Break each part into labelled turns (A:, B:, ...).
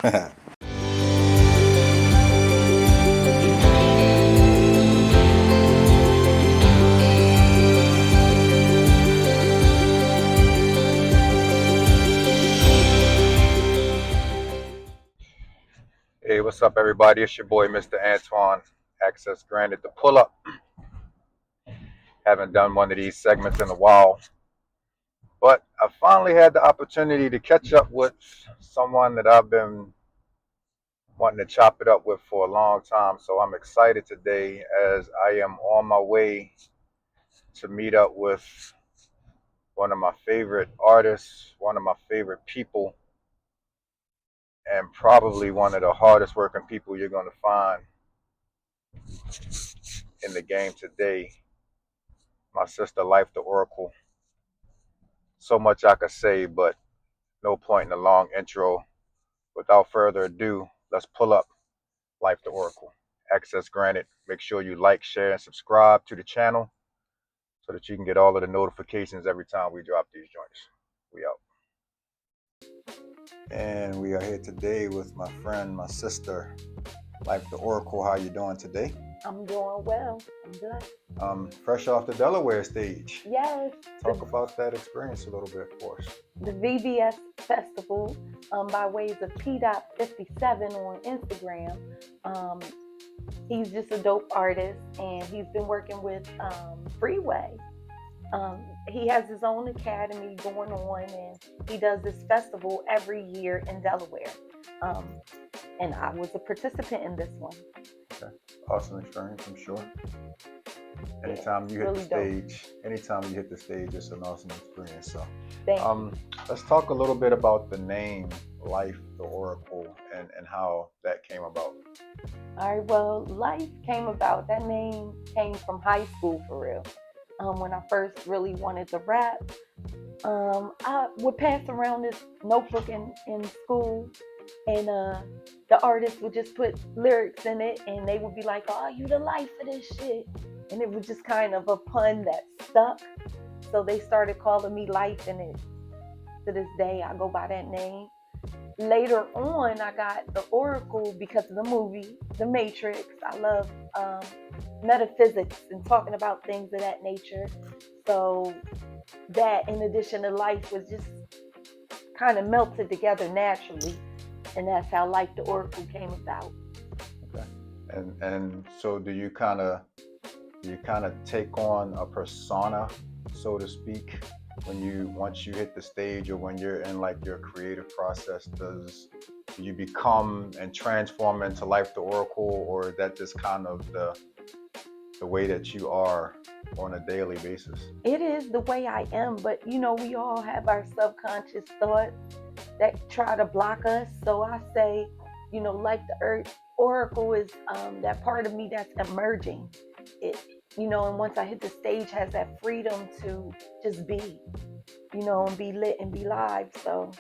A: Hey, what's up, everybody? It's your boy, Mr. Antoine. Access granted to pull up. Haven't done one of these segments in a while, but I finally had the opportunity to catch up with someone that I've been wanting to chop it up with for a long time. So I'm excited today as I am on my way to meet up with one of my favorite artists, one of my favorite people, and probably one of the hardest working people you're going to find in the game today. My sister, Lyfe the Oracle. So much I could say, but no point in a long intro. Without further ado, let's pull up Lyfe the Oracle. Access granted. Make sure you like, share, and subscribe to the channel so that you can get all of the notifications every time we drop these joints. We out. And we are here today with my friend, my sister, Lyfe the Oracle. How you doing today?
B: I'm doing well. I'm good.
A: Fresh off the Delaware stage.
B: Yes.
A: Talk about that experience a little bit for us.
B: The VBS Festival, by ways of P.57 on Instagram. He's just a dope artist, and he's been working with Freeway. He has his own academy going on, and he does this festival every year in Delaware. And I was a participant in this one.
A: Okay. Awesome experience, I'm sure. Anytime you hit the stage, it's an awesome experience. So, let's talk a little bit about the name Lyfe the Oracle and how that came about.
B: All right, well, Lyfe came about. That name came from high school for real. When I first really wanted to rap, I would pass around this notebook in school, and the artist would just put lyrics in it, and they would be like, "Oh, you the life of this shit," and it was just kind of a pun that stuck. So they started calling me Lyfe, and to this day I go by that name. Later on, I got the Oracle because of the movie, The Matrix. I love metaphysics and talking about things of that nature. So that, in addition to life, was just kind of melted together naturally. And that's how Lyfe the Oracle came about.
A: Okay. And so do you kind of take on a persona, so to speak, once you hit the stage, or when you're in like your creative process? Do you become and transform into Lyfe the Oracle, or is that just kind of the way that you are on a daily basis?
B: It is the way I am, but we all have our subconscious thoughts that try to block us. So I say, Lyfe the Oracle is that part of me that's emerging. And once I hit the stage, has that freedom to just be, and be lit and be live. So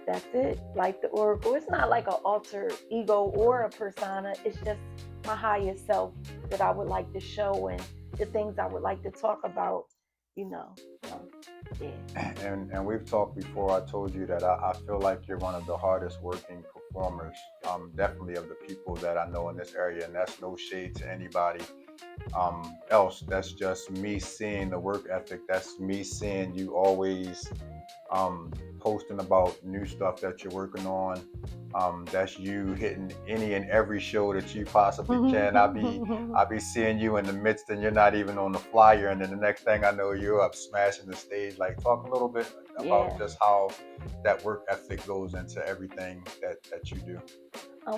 B: that's it. Lyfe the Oracle. It's not like an alter ego or a persona. It's just my highest self that I would like to show, and the things I would like to talk about, yeah.
A: And we've talked before. I told you that I feel like you're one of the hardest working performers, definitely of the people that I know in this area, and that's no shade to anybody else. That's just me seeing the work ethic. That's me seeing you always posting about new stuff that you're working on. That's you hitting any and every show that you possibly can. I'll be seeing you in the midst, and you're not even on the flyer, and then the next thing I know, you're up smashing the stage. Like, talk a little bit about just how that work ethic goes into everything that you do.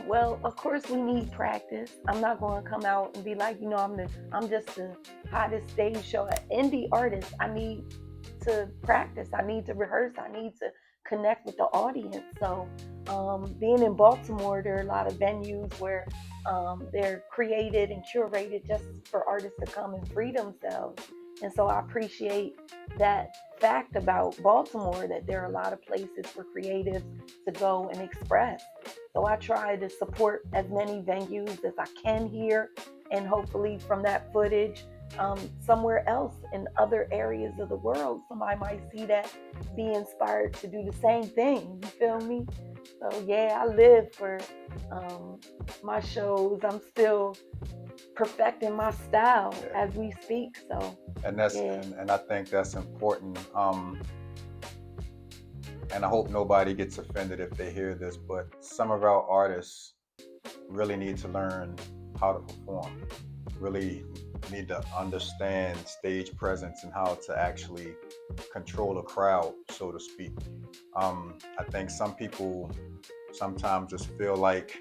B: Well, of course we need practice. I'm not going to come out and be like, I'm just the hottest stage show. An indie artist, I need to practice. I need to rehearse. I need to connect with the audience. So being in Baltimore, there are a lot of venues where they're created and curated just for artists to come and free themselves. And so I appreciate that fact about Baltimore, that there are a lot of places for creatives to go and express. So I try to support as many venues as I can here, and hopefully from that footage, somewhere else in other areas of the world, somebody might see that, be inspired to do the same thing. You feel me? So yeah, I live for um, my shows. I'm still perfecting my style
A: Yeah.
B: as we speak. So
A: And that's
B: yeah,
A: and I think that's important. And I hope nobody gets offended if they hear this, but some of our artists really need to learn how to perform, really need to understand stage presence and how to actually control a crowd, so to speak. I think some people sometimes just feel like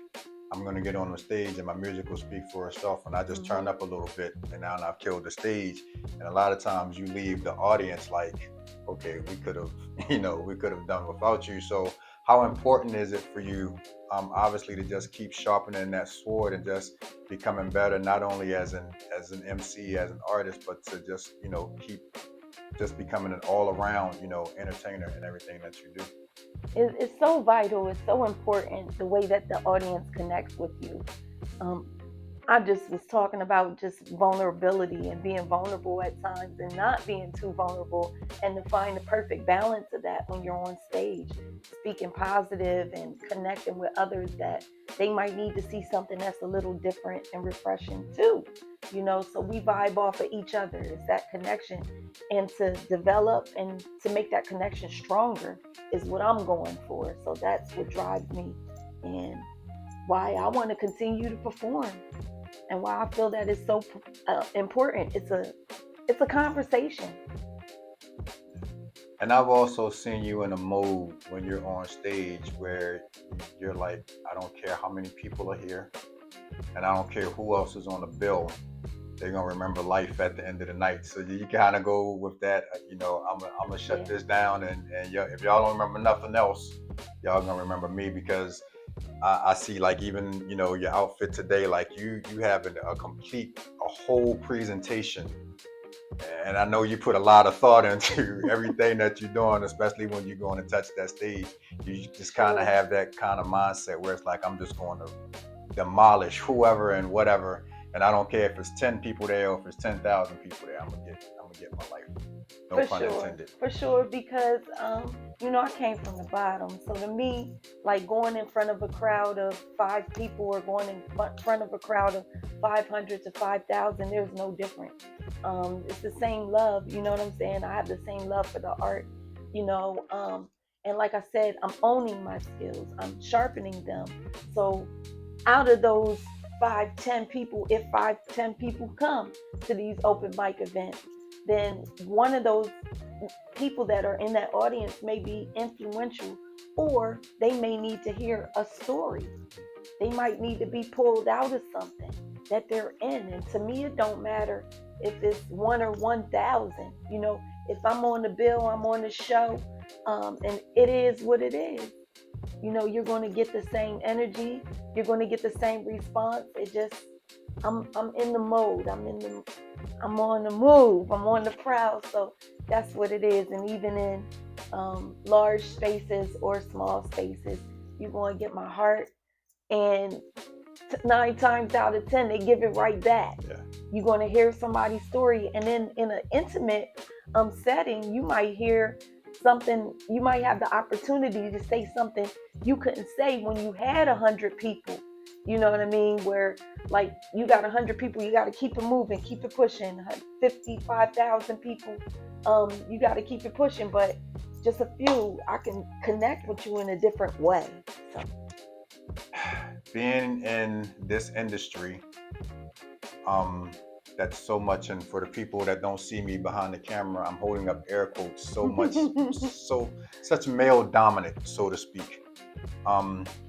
A: I'm gonna get on the stage and my music will speak for itself, and I just turn
B: hmm
A: up a little bit, and now I've killed the stage. And a lot of times you leave the audience like, okay, we could have, we could have done without you. So, how important is it for you, obviously, to just keep sharpening that sword and just becoming better, not only as an MC, as an artist, but to just keep just becoming an all around entertainer in everything that you do.
B: it's so vital. It's so important the way that the audience connects with you. Um, I just was talking about just vulnerability and being vulnerable at times and not being too vulnerable, and to find the perfect balance of that when you're on stage, speaking positive and connecting with others that they might need to see something that's a little different and refreshing too. So we vibe off of each other. It's that connection. And to develop and to make that connection stronger is what I'm going for. So that's what drives me and why I want to continue to perform and why I feel that is so important. It's a conversation.
A: And I've also seen you in a mode when you're on stage where you're like, I don't care how many people are here, and I don't care who else is on the bill. They're gonna remember life at the end of the night. So you kind of go with that. I'm gonna shut
B: Yeah,
A: this down, and if y'all don't remember nothing else, y'all gonna remember me because I see like even your outfit today, like you have a complete a whole presentation, and I know you put a lot of thought into everything that you're doing, especially when you're going to touch that stage. You just kind of
B: sure.
A: have that kind of mindset where it's like, I'm just going to demolish whoever and whatever. And I don't care if it's 10 people there or if it's 10,000 people there. I'm gonna get my life. No pun intended.
B: For sure, because I came from the bottom. So to me, like going in front of a crowd of 5 people or going in front of a crowd of 500 to 5,000, there's no difference. It's the same love. You know what I'm saying? I have the same love for the art. You know, and like I said, I'm owning my skills. I'm sharpening them. So out of those 5, 10 people, if 5, 10 people come to these open mic events, then one of those people that are in that audience may be influential, or they may need to hear a story. They might need to be pulled out of something that they're in. And to me, it don't matter if it's 1 or 1,000. If I'm on the bill, I'm on the show, and it is what it is. You're going to get the same energy, you're going to get the same response. It just, I'm in the mode, I'm on the move, I'm on the prowl. So that's what it is. And even in large spaces or small spaces, you're going to get my heart, and 9 times out of 10 they give it right back.
A: Yeah.
B: You're going to hear somebody's story, and then in an intimate setting, you might hear something. You might have the opportunity to say something you couldn't say when you had 100 people. You know what I mean? Where like you got 100 people, you got to keep it moving, keep it pushing. 55,000 people, you got to keep it pushing. But just a few, I can connect with you in a different way. So
A: Being in this industry, um, that's so much, and for the people that don't see me behind the camera, I'm holding up air quotes. So much, so such male dominant, so to speak.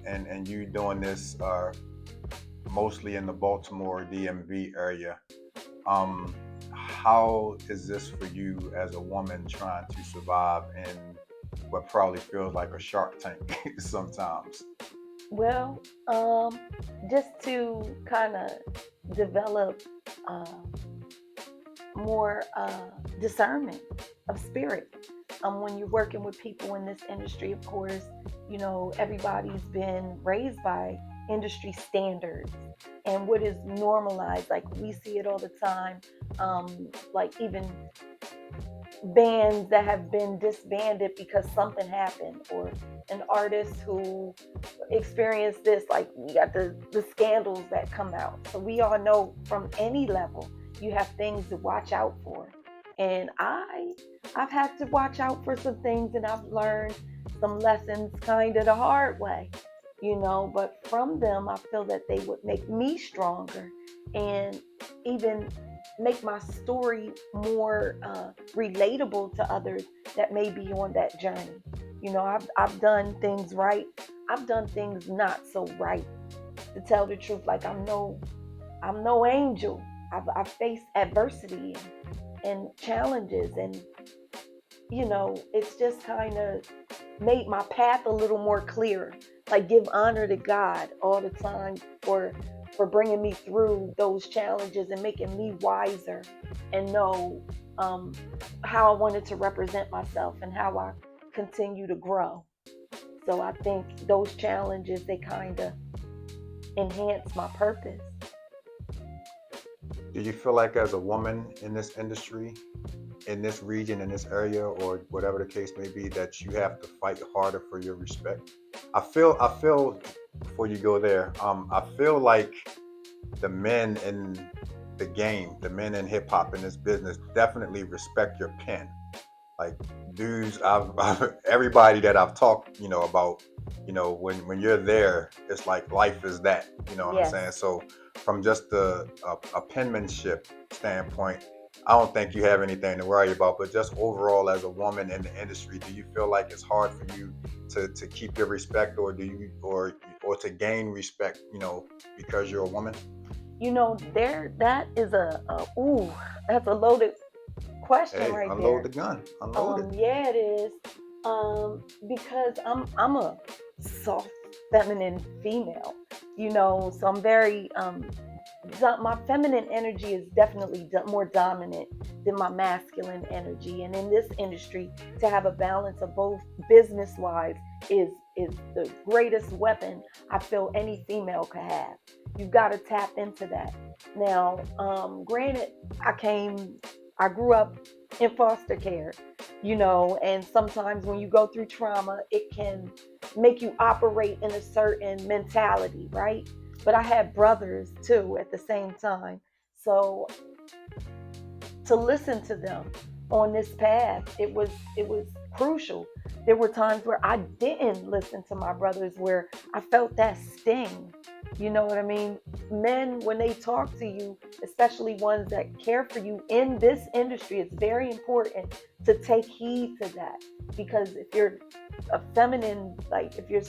A: And you doing this mostly in the Baltimore DMV area. How is this for you as a woman trying to survive in what probably feels like a shark tank sometimes?
B: Well, just to kind of develop uh, more discernment of spirit. When you're working with people in this industry, of course, everybody's been raised by industry standards and what is normalized. Like we see it all the time. Like even bands that have been disbanded because something happened, or an artist who experienced this. Like, we got the scandals that come out. So we all know from any level, you have things to watch out for. And I've had to watch out for some things, and I've learned some lessons kind of the hard way, but from them, I feel that they would make me stronger, and even make my story more relatable to others that may be on that journey. I've done things right. I've done things not so right. To tell the truth, like, I'm no angel. I've faced adversity and challenges, and it's just kind of made my path a little more clear. Like, give honor to God all the time for bringing me through those challenges and making me wiser, and know how I wanted to represent myself and how I continue to grow. So I think those challenges, they kind of enhance my purpose.
A: Do you feel like, as a woman in this industry, in this region, in this area, or whatever the case may be, that you have to fight harder for your respect? I feel before you go there, I feel like the men in the game, the men in hip hop in this business, definitely respect your pen. Like, dudes, everybody that I've talked, about, when you're there, it's like life is that. You know what I'm
B: Yes.
A: saying? So, from just a penmanship standpoint, I don't think you have anything to worry about. But just overall, as a woman in the industry, do you feel like it's hard for you to keep your respect, or do you or to gain respect, because you're a woman?
B: There, that is ooh, that's a loaded question
A: Hey,
B: right
A: unload
B: there.
A: the gun, unload it.
B: Yeah, it is. Because I'm a soft, feminine female, so I'm very my feminine energy is definitely more dominant than my masculine energy. And in this industry, to have a balance of both, business wise, is the greatest weapon I feel any female could have. You've got to tap into that. Now, granted, I grew up in foster care, and sometimes when you go through trauma, it can make you operate in a certain mentality, right? But I had brothers too at the same time. So to listen to them on this path, it was crucial. There were times where I didn't listen to my brothers, where I felt that sting. You know what I mean? Men, when they talk to you, especially ones that care for you in this industry, it's very important to take heed to that. Because if you're a feminine, like if you're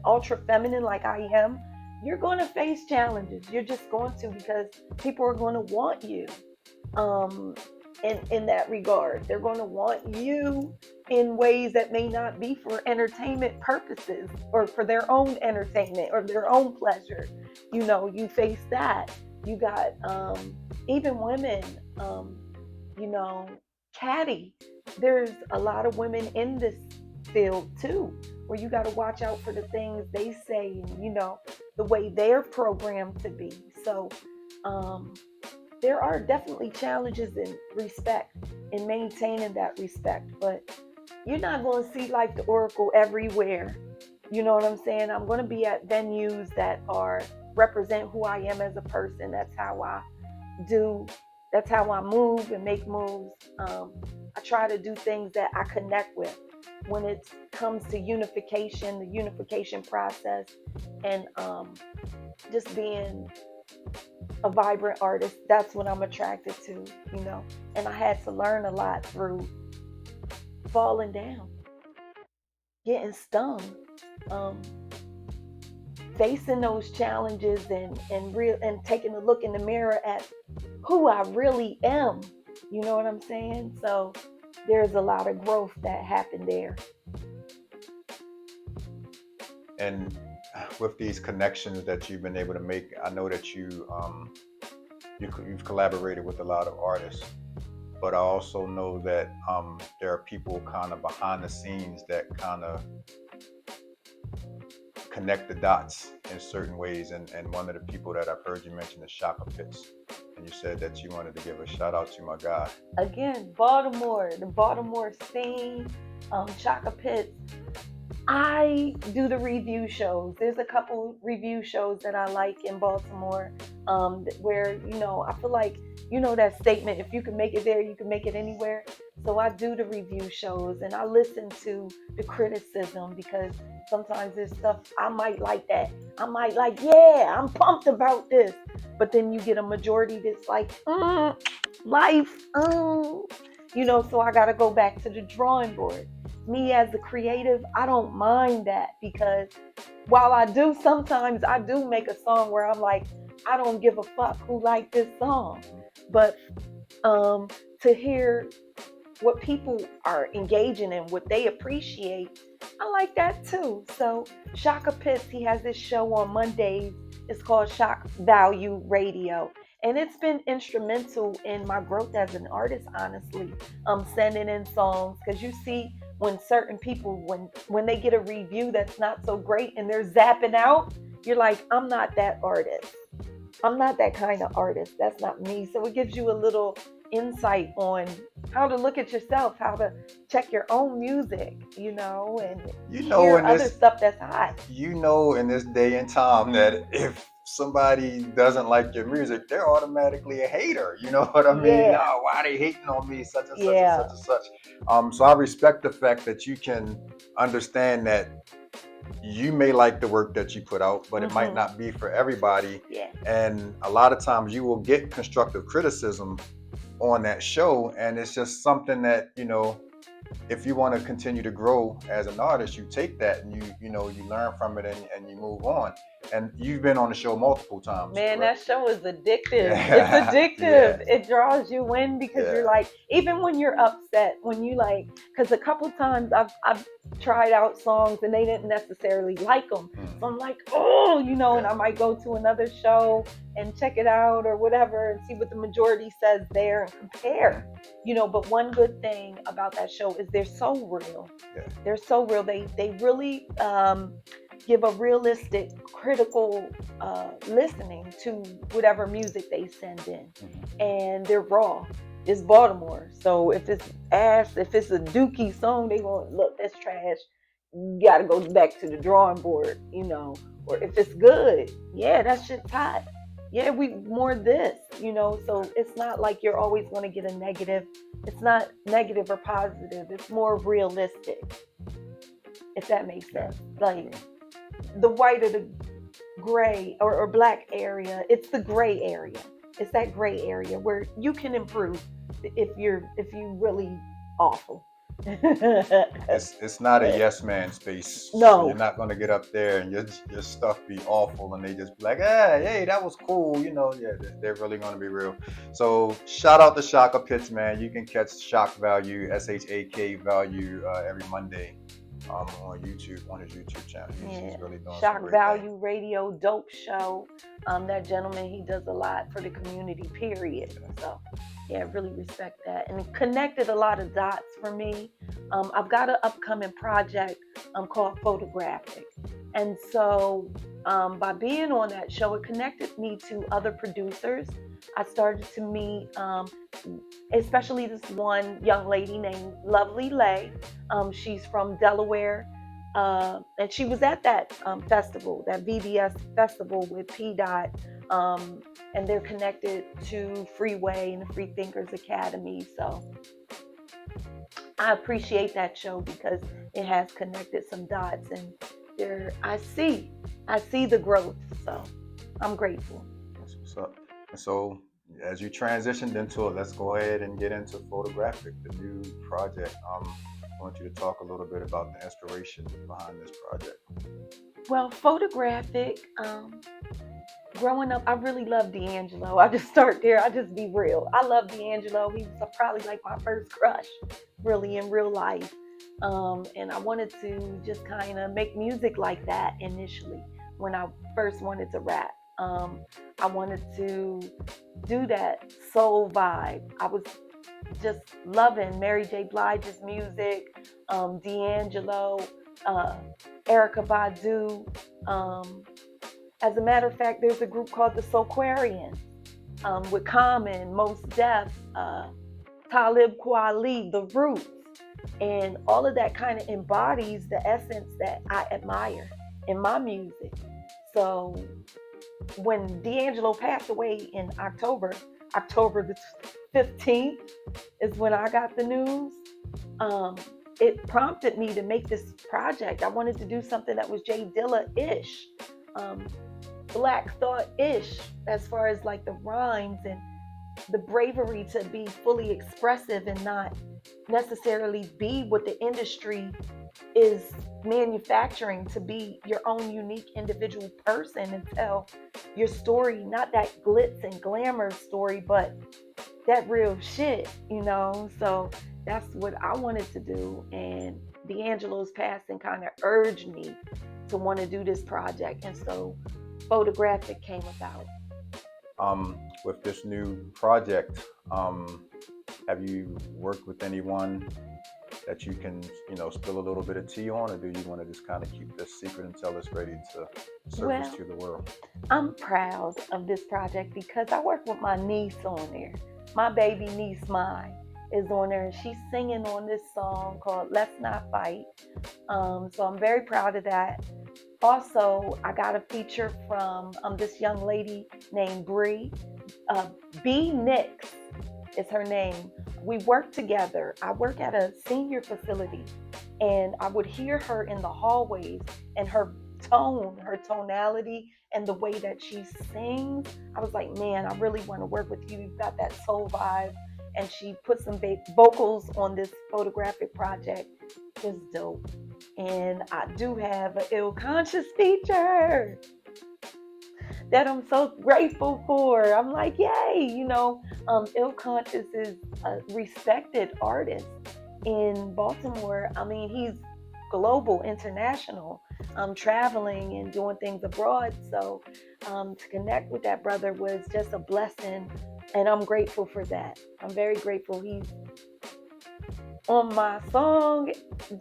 B: ultra feminine like I am, you're going to face challenges. You're just going to, because people are going to want you. Um, in that regard, they're going to want you in ways that may not be for entertainment purposes, or for their own entertainment or their own pleasure. You face that. You got even women, you know, catty. There's a lot of women in this field too, where you got to watch out for the things they say, and the way they're programmed to be. So um, there are definitely challenges in respect, in maintaining that respect, but you're not going to see Lyfe the Oracle everywhere. You know what I'm saying? I'm going to be at venues that are represent who I am as a person. That's how I do. That's how I move and make moves. I try to do things that I connect with. When it comes to unification, the unification process, and just being a vibrant artist, that's what I'm attracted to. You know, and I had to learn a lot through falling down, getting stung, um, facing those challenges, and taking a look in the mirror at who I really am. You know what I'm saying? So there's a lot of growth that happened there.
A: And with these connections that you've been able to make, I know that you've collaborated with a lot of artists, but I also know that there are people kind of behind the scenes that kind of connect the dots in certain ways. And one of the people that I've heard you mention is Shaka Pitts. and you said that you wanted to give a shout out to my guy.
B: Again, Baltimore, the Baltimore scene, Chaka Pitts. I do the review shows. There's a couple review shows that I like in Baltimore, where I feel like that statement: if you can make it there, you can make it anywhere. So I do the review shows, and I listen to the criticism because sometimes there's stuff I might like that. I might like, yeah, I'm pumped about this, but then you get a majority that's like, life, So I got to go back to the drawing board. Me as a creative, I don't mind that because while I do make a song where I'm like, I don't give a fuck who like this song. But to hear what people are engaging in, what they appreciate, I like that too. So Shaka Pitts, he has this show on Mondays. It's called Shock Value Radio. And it's been instrumental in my growth as an artist, honestly. Sending in songs because you see when certain people, when they get a review that's not so great and they're zapping out, you're like, I'm not that artist. I'm not that kind of artist. That's not me. So it gives you a little insight on how to look at yourself, how to check your own music, and hear
A: In
B: other
A: this,
B: stuff that's hot.
A: in this day and time that if somebody doesn't like your music, they're automatically a hater. You know what I mean?
B: Yeah,
A: Oh, why are they hating on me? Such and such and
B: yeah,
A: such and such. So I respect the fact that you can understand that you may like the work that you put out, but it might not be for everybody.
B: yeah.
A: And a lot of times you will get constructive criticism on that show. And it's just something that, if you want to continue to grow as an artist, you take that and you learn from it and you move on. And you've been on the show multiple times,
B: Man,
A: correct?
B: that show is addictive. It's
A: Yeah.
B: addictive.
A: Yeah.
B: It draws you in because you're
A: Yeah.
B: like, even when you're upset, when you like, because a couple times I've tried out songs and they didn't necessarily like them. So I'm like, oh, and I might go to another show and check it out or whatever and see what the majority says there and compare. But one good thing about that show is they're so real.
A: Yeah.
B: They're so real. They really give a realistic, critical listening to whatever music they send in, and they're raw. It's Baltimore, so if it's ass, if it's a dookie song, they going look, that's trash. You gotta go back to the drawing board, Or if it's good, yeah, that shit's hot. Yeah, we more this, So it's not like you're always going to get a negative. It's not negative or positive. It's more realistic, if that makes sense. Like the white or the gray or black area, it's the gray area. It's that gray area where you can improve if you really awful.
A: It's not a yes man space.
B: No.
A: So you're not going to get up there and your stuff be awful and they just be like, hey, that was cool. Yeah, they're really going to be real. So shout out to Shaka Pitts, man. You can catch Shock Value, SHAK Value every Monday on YouTube, on his YouTube channel. He's really doing
B: Shock Value
A: things.
B: Radio, dope show. That gentleman, he does a lot for the community, period. So yeah, really respect that. And it connected a lot of dots for me. I've got an upcoming project called Photographic. And so by being on that show, it connected me to other producers. I started to meet, especially this one young lady named Lovely Lay. She's from Delaware. And she was at that festival, that VBS festival with P. Dot. And they're connected to Freeway and the Free Thinkers Academy. So I appreciate that show because it has connected some dots, and I see the growth. So I'm grateful.
A: That's what's up. And so as you transitioned into it, let's go ahead and get into Photographic, the new project. I want you to talk a little bit about the inspiration behind this project.
B: Well, Photographic, growing up, I really loved D'Angelo. I just start there. I just be real. I love D'Angelo. He was probably like my first crush, really, in real life. And I wanted to just kind of make music like that initially when I first wanted to rap. I wanted to do that soul vibe. I was just loving Mary J. Blige's music, D'Angelo, Erykah Badu. As a matter of fact, there's a group called the Soulquarians. with Common, Most Def, Talib Kweli, The Roots, and all of that kind of embodies the essence that I admire in my music. So when D'Angelo passed away in October, October the 15th is when I got the news. Um, it prompted me to make this project. I wanted to do something that was Jay Dilla-ish, um, Black Thought-ish, as far as like the rhymes and the bravery to be fully expressive and not necessarily be what the industry is manufacturing, to be your own unique individual person and tell your story, not that glitz and glamour story, but that real shit, you know? So that's what I wanted to do. And D'Angelo's passing kind of urged me to want to do this project. And so Photographic came about.
A: With this new project, have you worked with anyone that you can, spill a little bit of tea on, or do you want to just kind of keep this secret until it's ready to surface
B: Well,
A: to the world?
B: I'm proud of this project because I work with my niece on there. My baby niece, mine, is on there, and she's singing on this song called Let's Not Fight. So I'm very proud of that. Also, I got a feature from this young lady named Bree. Uh, B. Nix is her name. We work together. I work at a senior facility, and I would hear her in the hallways, and her tone, her tonality, and the way that she sings. I was like, man, I really want to work with you. You've got that soul vibe. And she put some vocals on this Photographic project. It's dope. And I do have an ill conscious feature that I'm so grateful for. I'm like, yay, Ill Conscious is a respected artist in Baltimore. I mean, he's global, international, traveling and doing things abroad. So to connect with that brother was just a blessing. And I'm grateful for that. I'm very grateful he's on my song,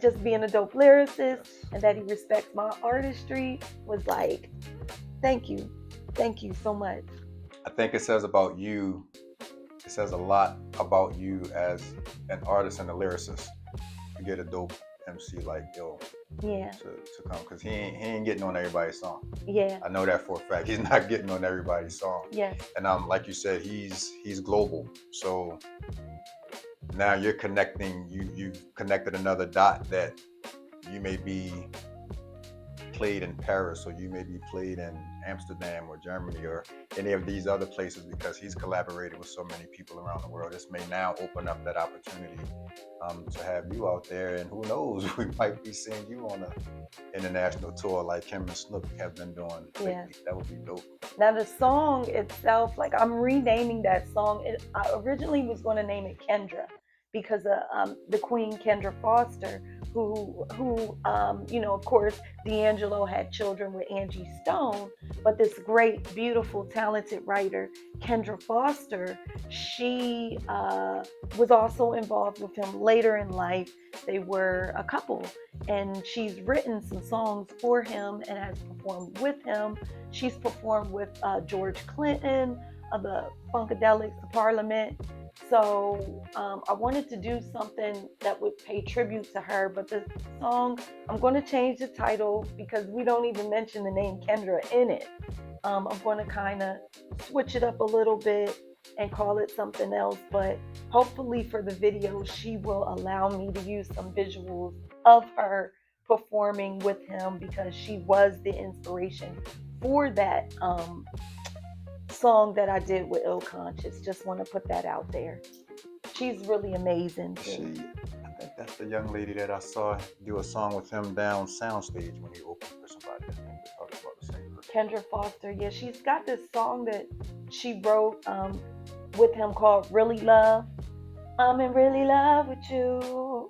B: just being a dope lyricist, and that he respects my artistry was like, thank you. Thank you so much.
A: I think it says about you, it says a lot about you as an artist and a lyricist to get a dope MC like yo
B: Yeah,
A: to come, because he ain't getting on everybody's song.
B: yeah,
A: I know that for a fact. He's not getting on everybody's song.
B: yes,
A: And like you said, he's global. So now you're connecting. You've connected another dot that you may be played in Paris, or you may be played in Amsterdam or Germany or any of these other places, because he's collaborated with so many people around the world. This may now open up that opportunity to have you out there, and who knows, we might be seeing you on an international tour like him and Snoop have been doing lately.
B: yeah.
A: That would be dope.
B: Now the song itself, like I'm renaming that song. I originally was going to name it Kendra because of the Queen Kendra Foster, of course, D'Angelo had children with Angie Stone, but this great, beautiful, talented writer, Kendra Foster, she was also involved with him later in life. They were a couple, and she's written some songs for him and has performed with him. She's performed with George Clinton, the Funkadelics, the Parliament. So I wanted to do something that would pay tribute to her. But the song, I'm going to change the title because we don't even mention the name Kendra in it. I'm going to kind of switch it up a little bit and call it something else. But hopefully for the video, she will allow me to use some visuals of her performing with him, because she was the inspiration for that song that I did with Ill Conscious. Just want to put that out there. She's really amazing too.
A: I think that's the young lady that I saw do a song with him down soundstage when he opened for somebody. I think we're talking about the same person.
B: Kendra Foster, yeah, she's got this song that she wrote with him called Really Love. I'm in really love with you.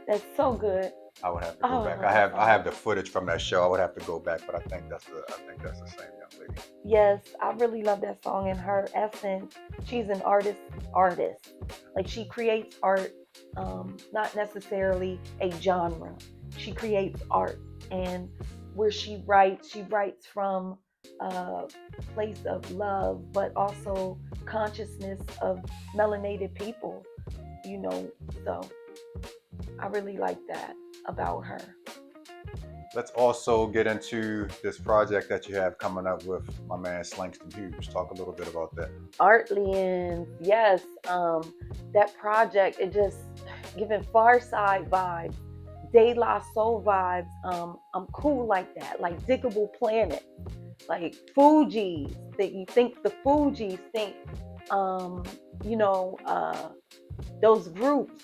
B: That's so good.
A: I would have to go back. I have the footage from that show. I would have to go back, but I think that's the same young lady.
B: Yes, I really love that song. In her essence, she's an artist. Like she creates art, not necessarily a genre. She creates art, and where she writes from uh, place of love, but also consciousness of melanated people, you know. So I really like that about her.
A: Let's also get into this project that you have coming up with my man Slangston Hughes. Talk a little bit about that.
B: Artlians, yes. That project, it just giving Far Side vibes, De La Soul vibes. I'm cool like that, like Diggable Planet, like Fugees. That you think the Fugees think, um, you know, those groups.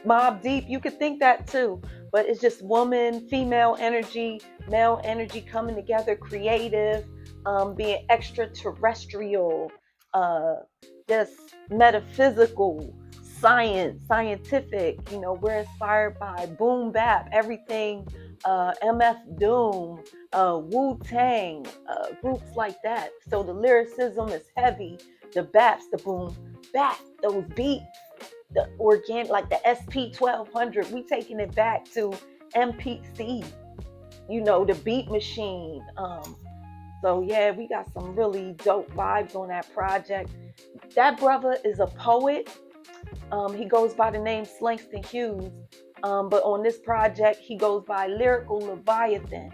B: Mob Deep, you could think that too, but it's just woman, female energy, male energy coming together, creative, being extraterrestrial, uh, just metaphysical, scientific. You know, we're inspired by boom bap, everything, MF Doom, Wu Tang, groups like that. So the lyricism is heavy, the baps, the boom bap, those beats, the organic, like the SP 1200, we taking it back to MPC, you know, the beat machine. So yeah, we got some really dope vibes on that project. That brother is a poet. He goes by the name Slangston Hughes. But on this project, he goes by Lyrical Leviathan,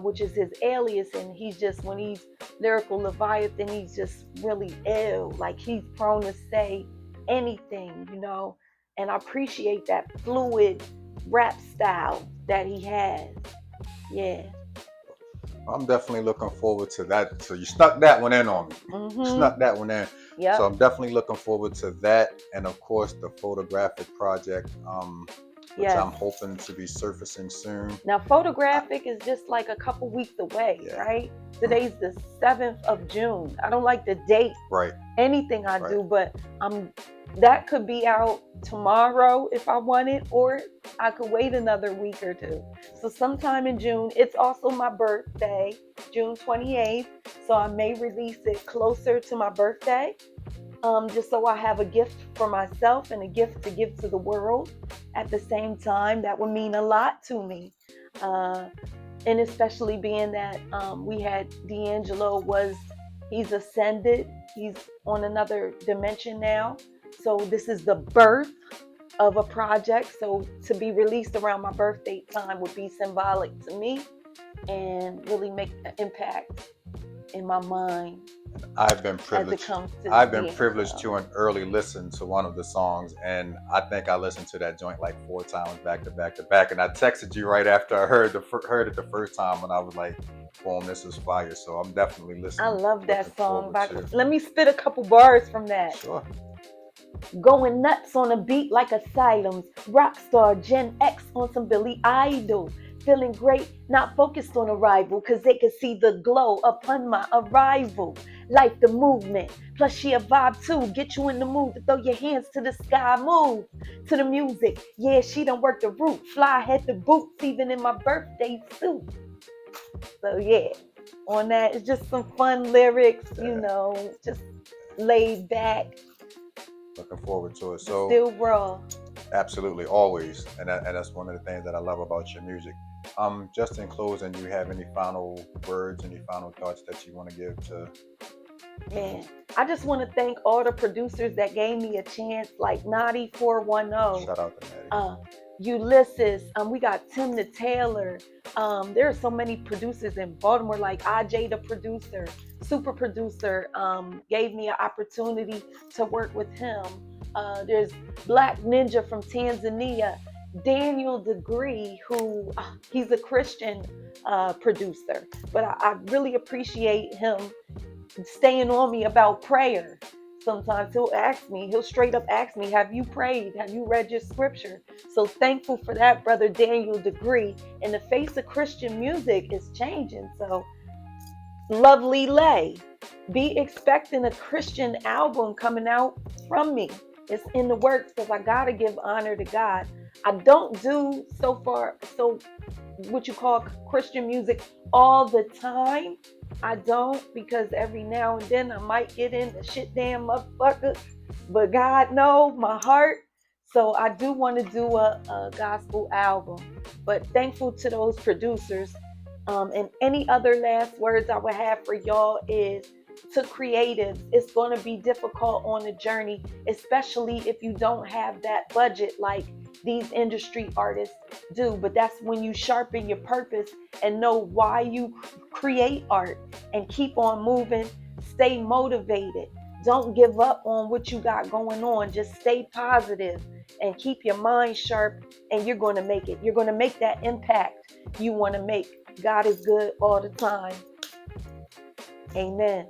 B: which is his alias. And he's just, when he's Lyrical Leviathan, he's just really ill. Like he's prone to say anything, you know. And I appreciate that fluid rap style that he has. Yeah.
A: I'm definitely looking forward to that. So you snuck that one in on me. Snuck that one in.
B: Yep.
A: So I'm definitely looking forward to that, and of course the photographic project, which
B: Yes.
A: I'm hoping to be surfacing soon.
B: Now, photographic is just like a couple weeks away,
A: Yeah.
B: right? Today's the 7th of June. I don't like the date.
A: Right.
B: Anything I do, but that could be out tomorrow if I want it, or I could wait another week or two. So sometime in June. It's also my birthday, June 28th. So I may release it closer to my birthday. Just so I have a gift for myself and a gift to give to the world at the same time. That would mean a lot to me. And especially being that we had D'Angelo he's ascended. He's on another dimension now. So this is the birth of a project. So to be released around my birthday time would be symbolic to me and really make an impact in my mind.
A: I've been privileged. To an early listen to one of the songs, and I think I listened to that joint like 4 times back to back to back. And I texted you right after I heard it the first time, and I was like, "Boom, this is fire!" So I'm definitely listening.
B: I love that song. Let me spit a couple bars from that.
A: Sure.
B: Going nuts on a beat like Asylum's Rockstar Gen X on some Billy Idol. Feeling great, not focused on arrival, cause they can see the glow upon my arrival. Life the movement, plus she a vibe too. Get you in the mood to throw your hands to the sky, move to the music. Yeah, she done worked the route, fly head to boots, even in my birthday suit. So yeah, on that, it's just some fun lyrics, you know, just laid back.
A: Looking forward to it. So
B: still raw.
A: Absolutely, always, and that's one of the things that I love about your music. Just in closing, do you have any final words, any final thoughts that you want to give to?
B: Man, I just want to thank all the producers that gave me a chance, like Naughty 410.
A: Shout out to Natty.
B: Ulysses. We got Tim the Tailor. There are so many producers in Baltimore, like AJ the producer, super producer, gave me an opportunity to work with him. There's Black Ninja from Tanzania, Daniel Degree, who he's a Christian producer, but I really appreciate him staying on me about prayer. Sometimes he'll straight up ask me, have you prayed? Have you read your scripture? So thankful for that, brother Daniel Degree. In the face of Christian music is changing. So Lovely Lay, be expecting a Christian album coming out from me. It's in the works because I got to give honor to God. I don't do so what you call Christian music all the time. I don't, because every now and then I might get into shit damn motherfucker. But God knows my heart. So I do want to do a gospel album. But thankful to those producers And any other last words I would have for y'all is, to creatives, it's going to be difficult on the journey, especially if you don't have that budget like these industry artists do. But that's when you sharpen your purpose and know why you create art, and keep on moving. Stay motivated. Don't give up on what you got going on. Just stay positive and keep your mind sharp, and you're going to make it. You're going to make that impact you want to make. God is good all the time. Amen.